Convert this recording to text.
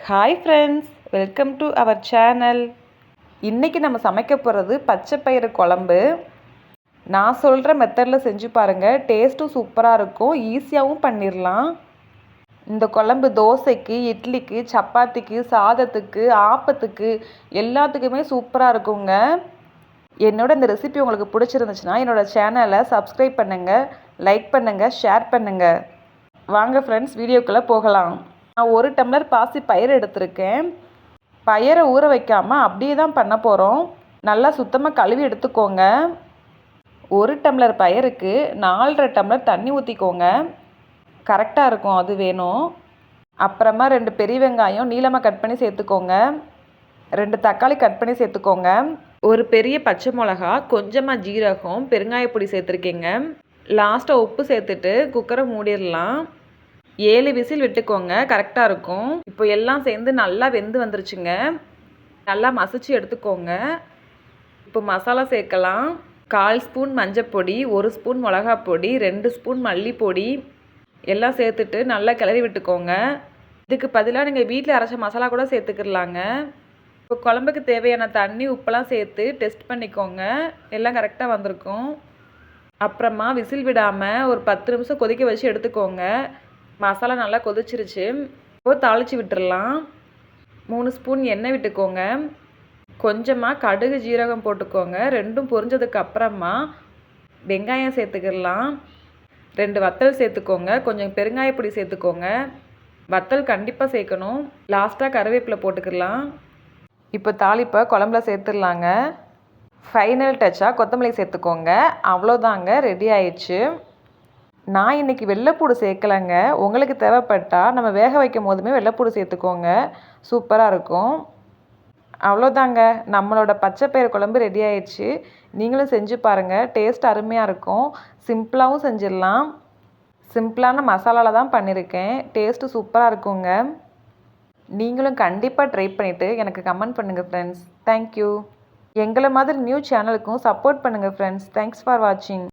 Hi friends, welcome to our channel. இன்றைக்கி நம்ம சமைக்க போகிறது பச்சை பயிறு குழம்பு. நான் சொல்கிற மெத்தடில் செஞ்சு பாருங்கள். டேஸ்ட்டும் சூப்பராக இருக்கும், ஈஸியாகவும் பண்ணிடலாம். இந்த குழம்பு தோசைக்கு, இட்லிக்கு, சப்பாத்திக்கு, சாதத்துக்கு, ஆப்பத்துக்கு எல்லாத்துக்குமே சூப்பராக இருக்குங்க. என்னோட இந்த ரெசிபி உங்களுக்கு பிடிச்சிருந்துச்சுன்னா என்னோடய சேனலை சப்ஸ்கிரைப் பண்ணுங்கள், லைக் பண்ணுங்கள், ஷேர் பண்ணுங்கள். வாங்க ஃப்ரெண்ட்ஸ், வீடியோக்குள்ளே போகலாம். நான் 1 டம்ளர் பாசி பயிறு எடுத்திருக்கேன். பயிரை ஊற வைக்காமல் அப்படியே தான் பண்ண போகிறோம். நல்லா சுத்தமாக கழுவி எடுத்துக்கோங்க. 1 டம்ளர் பயிருக்கு 4.5 டம்ளர் தண்ணி ஊற்றிக்கோங்க. கரெக்டாக இருக்கும், அது வேணும். அப்புறமா 2 பெரிய வெங்காயம் நீளமாக கட் பண்ணி சேர்த்துக்கோங்க. 2 தக்காளி கட் பண்ணி சேர்த்துக்கோங்க. ஒரு பெரிய பச்சை மிளகா, கொஞ்சமாக ஜீரகம், பெருங்காயப்பொடி சேர்த்துருக்கேங்க. லாஸ்ட்டாக உப்பு சேர்த்துட்டு குக்கரை மூடிடலாம். 7 விசில் விட்டுக்கோங்க, கரெக்டாக இருக்கும். இப்போ எல்லாம் சேர்ந்து நல்லா வெந்து வந்துருச்சுங்க. நல்லா மசிச்சு எடுத்துக்கோங்க. இப்போ மசாலா சேர்க்கலாம். 1/4 ஸ்பூன் மஞ்சப்பொடி, 1 ஸ்பூன் மிளகாப்பொடி, 2 ஸ்பூன் மல்லிப்பொடி எல்லாம் சேர்த்துட்டு நல்லா கிளறி விட்டுக்கோங்க. இதுக்கு பதிலாக நீங்கள் வீட்டில் அரைச்ச மசாலா கூட சேர்த்துக்கிடலாங்க. இப்போ குழம்புக்கு தேவையான தண்ணி, உப்பெல்லாம் சேர்த்து டெஸ்ட் பண்ணிக்கோங்க. எல்லாம் கரெக்டாக வந்திருக்கும். அப்புறமா விசில் விடாமல் ஒரு 10 நிமிஷம் கொதிக்க வச்சு எடுத்துக்கோங்க. மசாலா நல்லா கொதிச்சிருச்சு. இப்போ தாளித்து விட்டுடலாம். 3 ஸ்பூன் எண்ணெய் விட்டுக்கோங்க. கொஞ்சமாக கடுகு, ஜீரகம் போட்டுக்கோங்க. ரெண்டும் பொரிஞ்சதுக்கு அப்புறமா வெங்காயம் சேர்த்துக்கிடலாம். 2 வத்தல் சேர்த்துக்கோங்க. கொஞ்சம் பெருங்காயப்பொடி சேர்த்துக்கோங்க. வத்தல் கண்டிப்பாக சேர்க்கணும். லாஸ்ட்டாக கருவேப்பிலை போட்டுக்கிடலாம். இப்போ தாளிப்பை குழம்புல சேர்த்துடலாங்க. ஃபைனல் டச்சாக கொத்தமல்லி சேர்த்துக்கோங்க. அவ்வளோதாங்க, ரெடி ஆயிடுச்சு. நான் இன்றைக்கி வெள்ளைப்பூடு சேர்க்கலைங்க. உங்களுக்கு தேவைப்பட்டால் நம்ம வேக வைக்கும் போதுமே வெள்ளைப்பூடு சேர்த்துக்கோங்க, சூப்பராக இருக்கும். அவ்வளோதாங்க, நம்மளோட பச்சை பயிறு குழம்பு ரெடி ஆயிடுச்சு. நீங்களும் செஞ்சு பாருங்கள், டேஸ்ட் அருமையாக இருக்கும். சிம்பிளாகவும் செஞ்சிடலாம். சிம்பிளான மசாலாவில் தான் பண்ணியிருக்கேன். டேஸ்ட்டு சூப்பராக இருக்குங்க. நீங்களும் கண்டிப்பாக ட்ரை பண்ணிவிட்டு எனக்கு கமெண்ட் பண்ணுங்கள் ஃப்ரெண்ட்ஸ். தேங்க்யூ. எங்களை மாதிரி நியூ சேனலுக்கும் சப்போர்ட் பண்ணுங்கள் ஃப்ரெண்ட்ஸ். தேங்க்ஸ் ஃபார் வாட்சிங்.